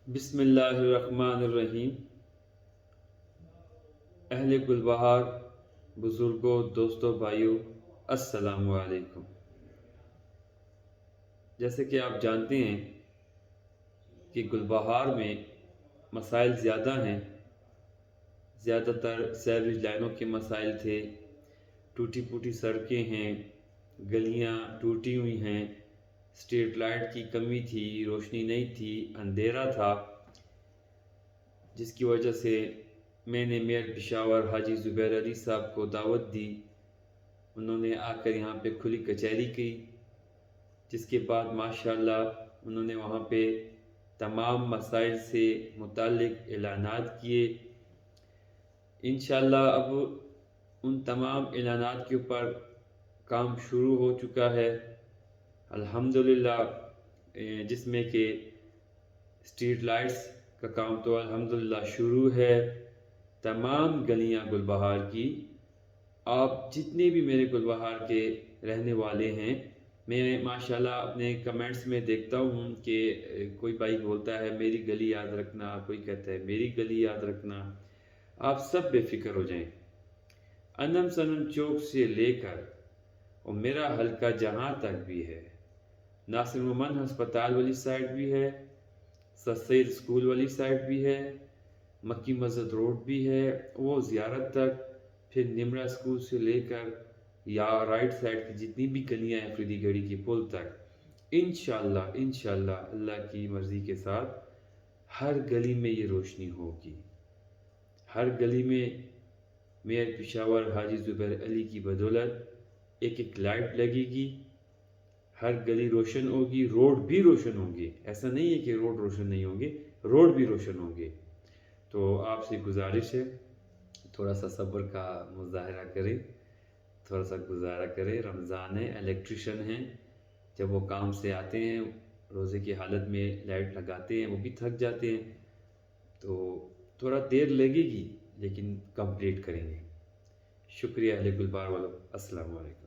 بسم اللہ الرحمن الرحیم۔ اہل گلبہار، بزرگوں، دوستوں، بھائیوں، السلام علیکم۔ جیسے کہ آپ جانتے ہیں کہ گلبہار میں مسائل زیادہ ہیں، زیادہ تر سیوریج لائنوں کے مسائل تھے، ٹوٹی پھوٹی سڑکیں ہیں، گلیاں ٹوٹی ہوئی ہیں، اسٹریٹ لائٹ کی کمی تھی، روشنی نہیں تھی، اندھیرا تھا، جس کی وجہ سے میں نے میئر پشاور حاجی زبیر علی صاحب کو دعوت دی۔ انہوں نے آ کر یہاں پہ کھلی کچہری کی، جس کے بعد ماشاءاللہ انہوں نے وہاں پہ تمام مسائل سے متعلق اعلانات کیے۔ انشاءاللہ اب ان تمام اعلانات کے اوپر کام شروع ہو چکا ہے الحمدللہ، جس میں کہ اسٹریٹ لائٹس کا کام تو الحمدللہ شروع ہے۔ تمام گلیاں گلبہار کی، آپ جتنے بھی میرے گلبہار کے رہنے والے ہیں، میں ماشاءاللہ اپنے کمنٹس میں دیکھتا ہوں کہ کوئی بھائی بولتا ہے میری گلی یاد رکھنا، کوئی کہتا ہے میری گلی یاد رکھنا۔ آپ سب بے فکر ہو جائیں، انم سنم چوک سے لے کر اور میرا حلقہ جہاں تک بھی ہے، ناصر مومن ہسپتال والی سائڈ بھی ہے، سر سید اسکول والی سائڈ بھی ہے، مکی مسجد روڈ بھی ہے، وہ زیارت تک، پھر نمرہ اسکول سے لے کر یا رائٹ سائڈ کی جتنی بھی گلیاں ہیں فریدی گڑھی کی پل تک، انشاءاللہ اللہ کی مرضی کے ساتھ ہر گلی میں یہ روشنی ہوگی۔ ہر گلی میں میئر پشاور حاجی زبیر علی کی بدولت ایک ایک لائٹ لگے گی، ہر گلی روشن ہوگی، روڈ بھی روشن ہوں گے۔ ایسا نہیں ہے کہ روڈ روشن نہیں ہوں گے، روڈ بھی روشن ہوں گے۔ تو آپ سے گزارش ہے تھوڑا سا صبر کا مظاہرہ کریں، تھوڑا سا گزارا کریں، رمضان ہے، الیکٹریشن ہیں، جب وہ کام سے آتے ہیں روزے کی حالت میں لائٹ لگاتے ہیں، وہ بھی تھک جاتے ہیں، تو تھوڑا دیر لگے گی لیکن کمپلیٹ کریں گے۔ شکریہ اہل گلبہار والوں، السلام علیکم۔